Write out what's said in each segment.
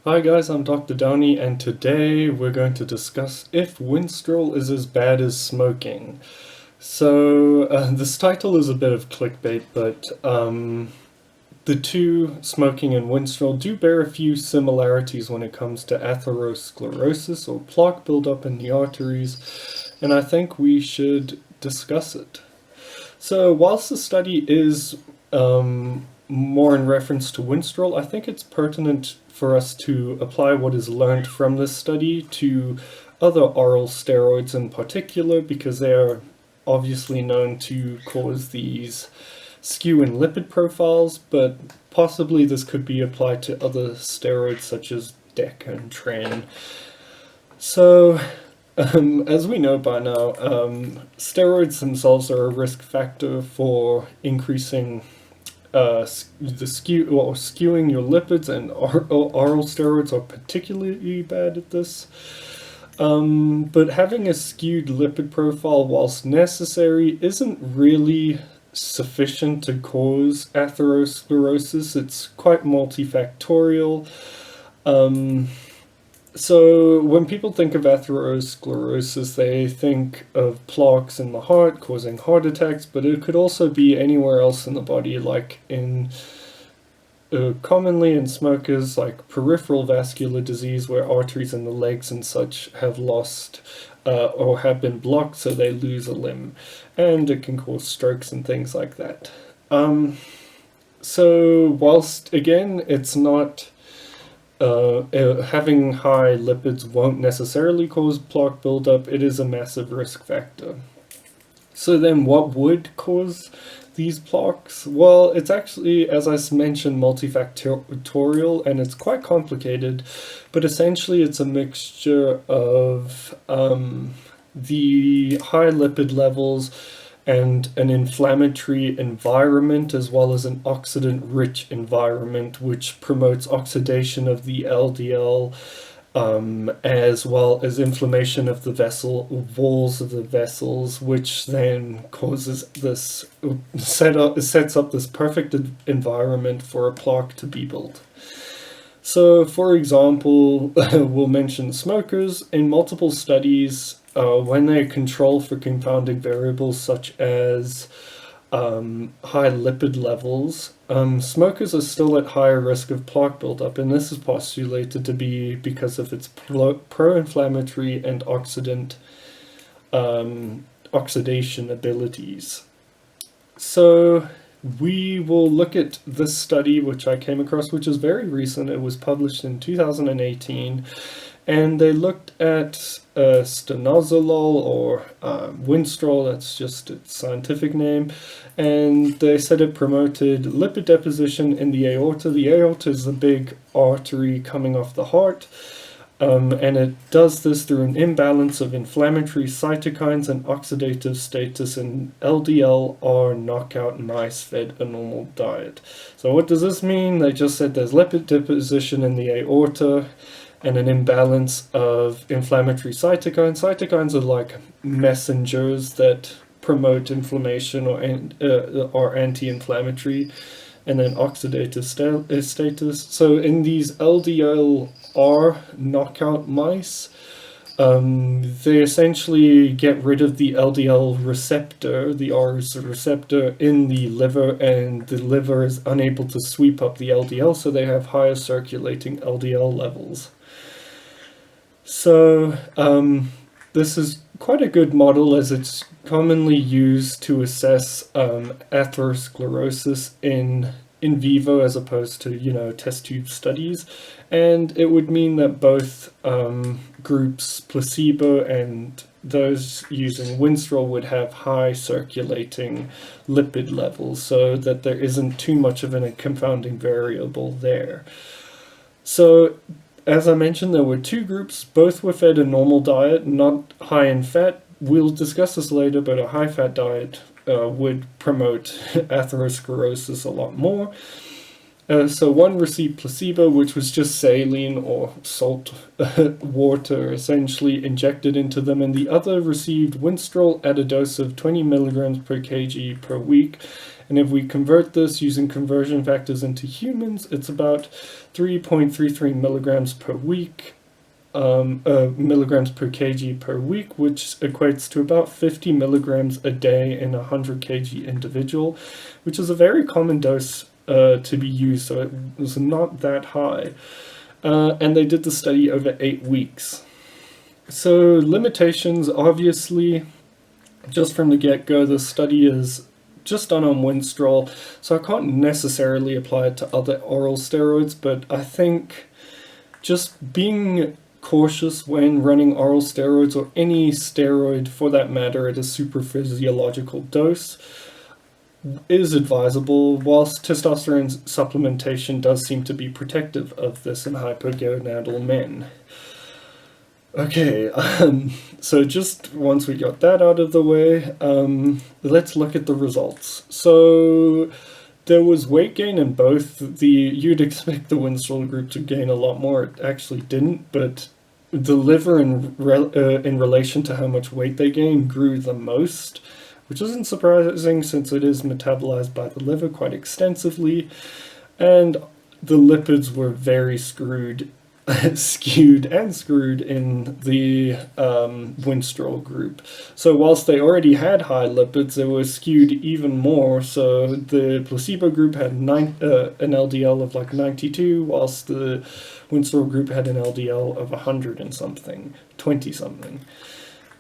Hi guys, I'm Dr. Downey, and today we're going to discuss if Winstrol is as bad as smoking. This title is a bit of clickbait, but the two, smoking and Winstrol, do bear a few similarities when it comes to atherosclerosis or plaque buildup in the arteries, and I think we should discuss it. So, whilst the study is more in reference to Winstrol, I think it's pertinent for us to apply what is learned from this study to other oral steroids in particular, because they are obviously known to cause these skew in lipid profiles, but possibly this could be applied to other steroids such as DEC and TREN. So, as we know by now, steroids themselves are a risk factor for increasing skewing your lipids, and oral steroids are particularly bad at this. But having a skewed lipid profile, whilst necessary, isn't really sufficient to cause atherosclerosis. It's quite multifactorial. Um, so when people think of atherosclerosis, they think of plaques in the heart causing heart attacks, but it could also be anywhere else in the body, like commonly in smokers, like peripheral vascular disease, where arteries in the legs and such have lost or have been blocked, so they lose a limb, and it can cause strokes and things like that. So whilst again, it's not having high lipids won't necessarily cause plaque buildup, it is a massive risk factor. So then what would cause these plaques? Well, it's actually, as I mentioned, multifactorial, and it's quite complicated, but essentially it's a mixture of the high lipid levels and an inflammatory environment, as well as an oxidant-rich environment, which promotes oxidation of the LDL, as well as inflammation of the vessel walls of the vessels, which then causes this sets up this perfect environment for a plaque to be built. So, for example, we'll mention smokers. In multiple studies, when they control for confounding variables such as high lipid levels, smokers are still at higher risk of plaque buildup, and this is postulated to be because of its pro-inflammatory and oxidation abilities. So we will look at this study, which I came across, which is very recent. It was published in 2018, and they looked at stanozolol, or Winstrol, that's just its scientific name, and they said it promoted lipid deposition in the aorta. The aorta is the big artery coming off the heart, and it does this through an imbalance of inflammatory cytokines and oxidative status, and LDL are knockout mice fed a normal diet. So what does this mean? They just said there's lipid deposition in the aorta and an imbalance of inflammatory cytokines. Cytokines are like messengers that promote inflammation or are anti-inflammatory, and then oxidative status. So in these LDLR knockout mice, they essentially get rid of the LDL receptor, the R receptor in the liver, and the liver is unable to sweep up the LDL, so they have higher circulating LDL levels. So this is quite a good model, as it's commonly used to assess atherosclerosis in vivo, as opposed to, test tube studies. And it would mean that both groups, placebo and those using Winstrol, would have high circulating lipid levels, so that there isn't too much of a confounding variable there. So, as I mentioned, there were two groups. Both were fed a normal diet, not high in fat. We'll discuss this later, but a high-fat diet would promote atherosclerosis a lot more. So one received placebo, which was just saline or salt water essentially injected into them, and the other received Winstrol at a dose of 20 milligrams per kg per week. And if we convert this using conversion factors into humans, it's about 3.33 milligrams per week, milligrams per kg per week, which equates to about 50 milligrams a day in a 100 kg individual, which is a very common dose to be used, so it was not that high. And they did the study over 8 weeks. So limitations, obviously, just from the get-go, the study is just done on Winstrol, so I can't necessarily apply it to other oral steroids, but I think just being cautious when running oral steroids, or any steroid for that matter, at a supraphysiological dose is advisable, whilst testosterone supplementation does seem to be protective of this in hypogonadal men. Okay, so just once we got that out of the way, let's look at the results. So there was weight gain in both. You'd expect the Winstrol group to gain a lot more. It actually didn't, but the liver in relation to how much weight they gained grew the most, which isn't surprising since it is metabolized by the liver quite extensively, and the lipids were very skewed in the Winstrol group. So whilst they already had high lipids, they were skewed even more. So the placebo group had an LDL of like 92, whilst the Winstrol group had an LDL of 100 and something, 20 something.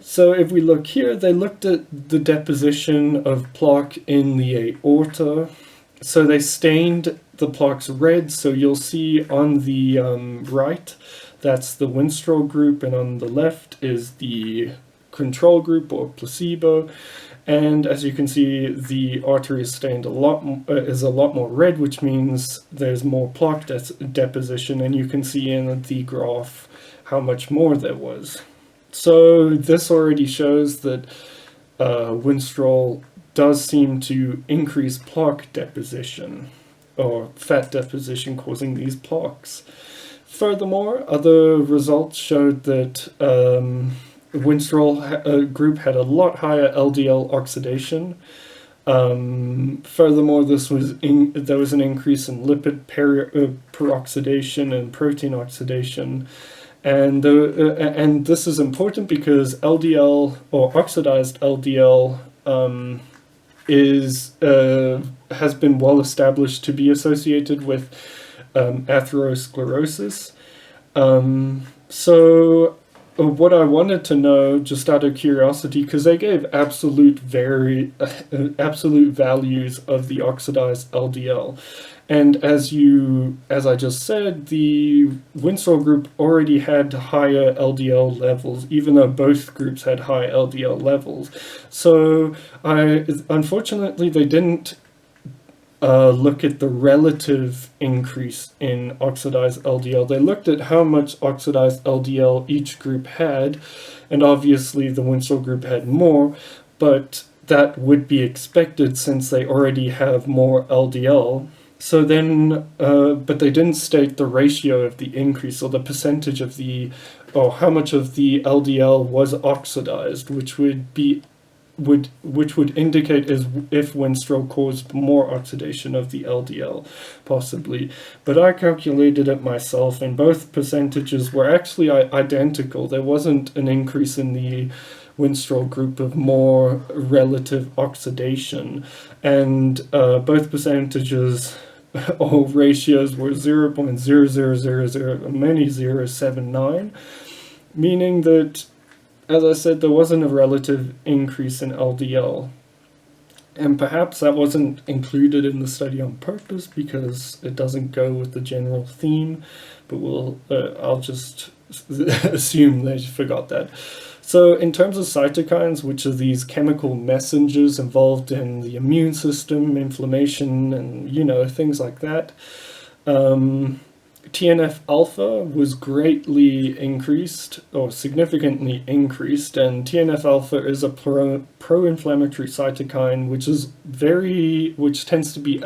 So if we look here, they looked at the deposition of plaque in the aorta. So they stained the plaques red. So you'll see on the right, that's the Winstrol group, and on the left is the control group or placebo. And as you can see, the artery is stained a lot more red, which means there's more plaque deposition, and you can see in the graph how much more there was. So this already shows that Winstrol does seem to increase plaque deposition, or fat deposition causing these plaques. Furthermore, other results showed that Winstrol group had a lot higher LDL oxidation. Furthermore, there was an increase in lipid peroxidation and protein oxidation. And this is important because LDL, or oxidized LDL, has been well established to be associated with atherosclerosis. So what I wanted to know, just out of curiosity, because they gave absolute values of the oxidized LDL. And as I just said, the Winstrol group already had higher LDL levels, even though both groups had high LDL levels. So unfortunately, they didn't look at the relative increase in oxidized LDL. They looked at how much oxidized LDL each group had, and obviously the Winstrol group had more, but that would be expected since they already have more LDL. So then, but they didn't state the ratio of the increase, or the percentage of or how much of the LDL was oxidized, which would indicate as if Winstrol caused more oxidation of the LDL, possibly. But I calculated it myself, and both percentages were actually identical. There wasn't an increase in the Winstrol group of more relative oxidation, and both percentages or ratios were 0.0000 many 0.79, meaning that, as I said, there wasn't a relative increase in LDL. And perhaps that wasn't included in the study on purpose because it doesn't go with the general theme, but I'll just assume they forgot that. So in terms of cytokines, which are these chemical messengers involved in the immune system, inflammation, and things like that, TNF alpha was greatly increased or significantly increased, and TNF alpha is a pro-inflammatory cytokine which tends to be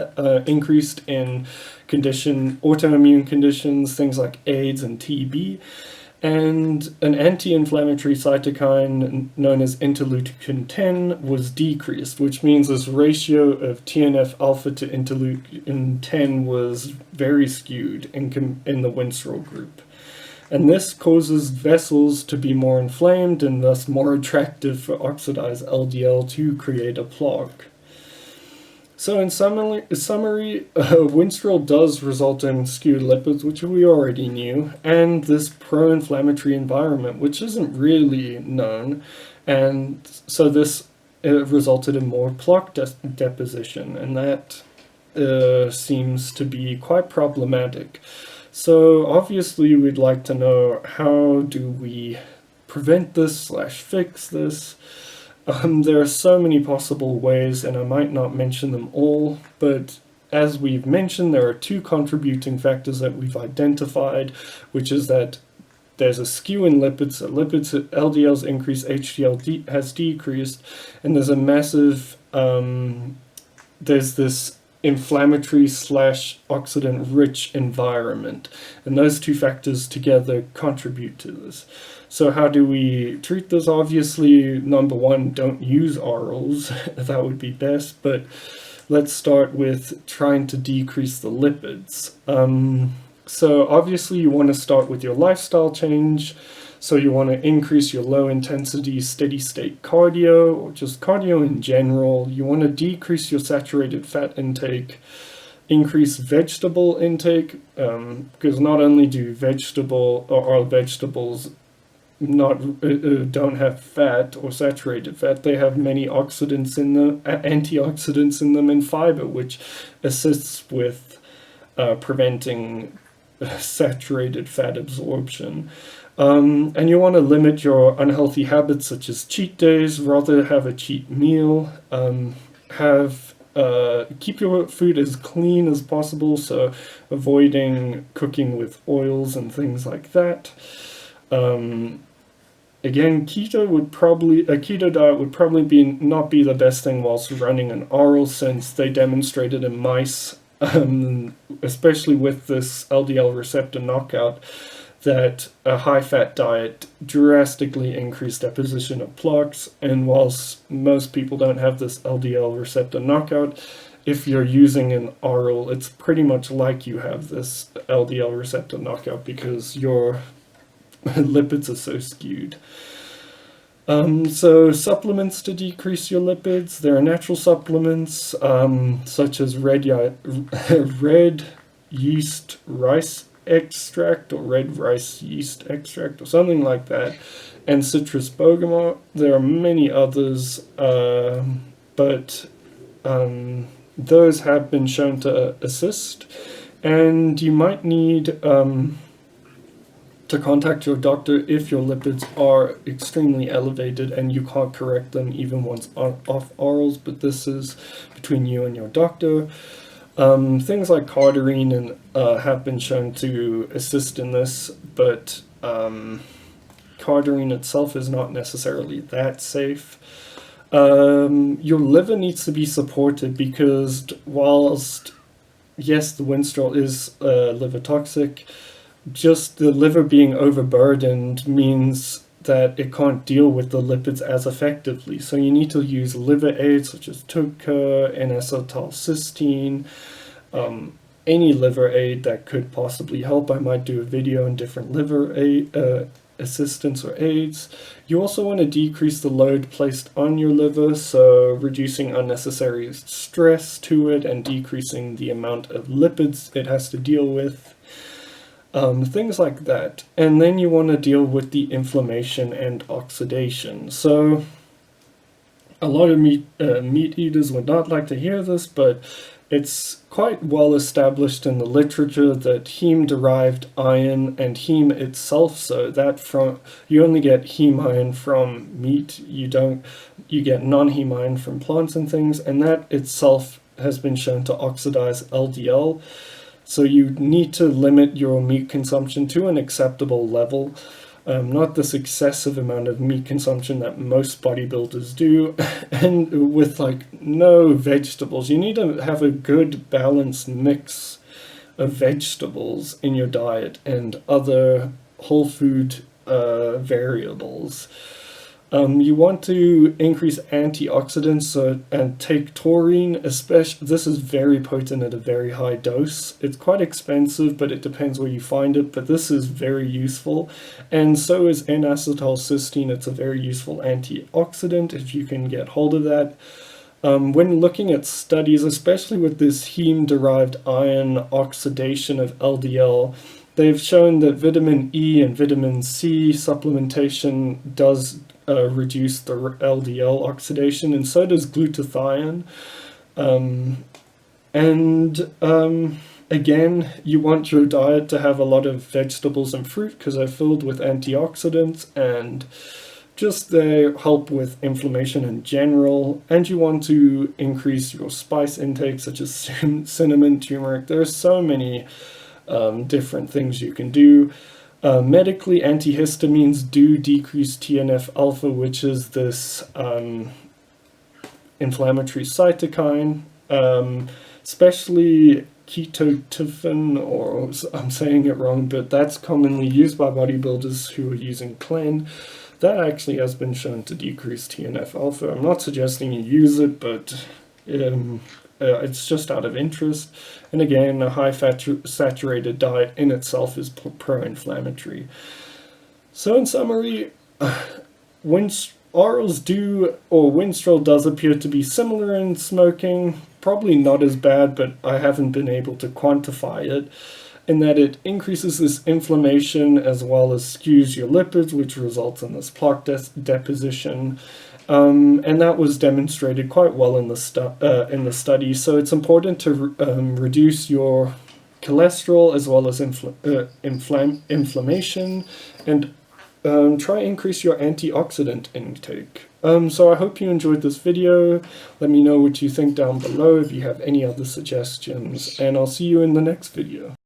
increased in autoimmune conditions, things like AIDS and TB. And an anti-inflammatory cytokine known as interleukin 10 was decreased, which means this ratio of TNF alpha to interleukin 10 was very skewed in the Winstrol group. And this causes vessels to be more inflamed and thus more attractive for oxidized LDL to create a plaque. So in summary, Winstrol does result in skewed lipids, which we already knew, and this pro-inflammatory environment, which isn't really known, and so this resulted in more plaque deposition, and that seems to be quite problematic. So obviously we'd like to know, how do we prevent this / fix this? There are so many possible ways, and I might not mention them all, but as we've mentioned, there are two contributing factors that we've identified, which is that there's a skew in lipids, so LDL's increased, HDL has decreased, and there's a massive, there's this inflammatory / oxidant-rich environment, and those two factors together contribute to this. So how do we treat this? Obviously, number one, don't use orals. That would be best, but let's start with trying to decrease the lipids. So obviously you want to start with your lifestyle change. So you want to increase your low intensity steady state cardio, or just cardio in general. You want to decrease your saturated fat intake, increase vegetable intake, because not only do vegetables don't have fat or saturated fat, they have many oxidants in them, antioxidants in them, and fiber, which assists with preventing saturated fat absorption. And you want to limit your unhealthy habits such as cheat days, rather have a cheat meal, keep your food as clean as possible, so avoiding cooking with oils and things like that. Again, a keto diet would probably not be the best thing whilst running an oral, since they demonstrated in mice, especially with this LDL receptor knockout, that a high-fat diet drastically increased deposition of plaques. And whilst most people don't have this LDL receptor knockout, if you're using an oral, it's pretty much like you have this LDL receptor knockout, because your lipids are so skewed. So supplements to decrease your lipids. There are natural supplements such as red yeast rice extract, or red rice yeast extract, or something like that, and citrus bergamot. There are many others, but those have been shown to assist, and you might need to contact your doctor if your lipids are extremely elevated and you can't correct them even once off orals, but this is between you and your doctor. Things like cardarine have been shown to assist in this, but cardarine itself is not necessarily that safe. Your liver needs to be supported, because whilst, yes, the Winstrol is liver toxic, just the liver being overburdened means that it can't deal with the lipids as effectively. So you need to use liver aids such as TUDCA, N-acetylcysteine, any liver aid that could possibly help. I might do a video on different liver aid, assistance or aids. You also want to decrease the load placed on your liver, so reducing unnecessary stress to it and decreasing the amount of lipids it has to deal with. Things like that. And then you want to deal with the inflammation and oxidation. So a lot of meat eaters would not like to hear this, but it's quite well established in the literature that heme-derived iron and heme itself, so that you only get heme iron from meat, you get non-heme iron from plants and things, and that itself has been shown to oxidize LDL. So you need to limit your meat consumption to an acceptable level. Not this excessive amount of meat consumption that most bodybuilders do, and with like no vegetables. You need to have a good balanced mix of vegetables in your diet and other whole food variables. You want to increase antioxidants and take taurine, especially. This is very potent at a very high dose. It's quite expensive, but it depends where you find it. But this is very useful, and so is N-acetylcysteine. It's a very useful antioxidant if you can get hold of that. When looking at studies, especially with this heme-derived iron oxidation of LDL, they've shown that vitamin E and vitamin C supplementation does reduce the LDL oxidation, and so does glutathione. Again, you want your diet to have a lot of vegetables and fruit because they're filled with antioxidants, and just they help with inflammation in general. And you want to increase your spice intake, such as cinnamon, turmeric. There's so many different things you can do. Medically, antihistamines do decrease TNF-alpha, which is this inflammatory cytokine, especially ketotifen, or I'm saying it wrong, but that's commonly used by bodybuilders who are using Clen. That actually has been shown to decrease TNF-alpha. I'm not suggesting you use it, but it's just out of interest. And again, a high saturated diet in itself is pro-inflammatory. So in summary, Winstrol does appear to be similar in smoking, probably not as bad, but I haven't been able to quantify it, in that it increases this inflammation as well as skews your lipids, which results in this plaque deposition. And that was demonstrated quite well in the study. So it's important to reduce your cholesterol as well as inflammation, and try increase your antioxidant intake. So I hope you enjoyed this video. Let me know what you think down below if you have any other suggestions, and I'll see you in the next video.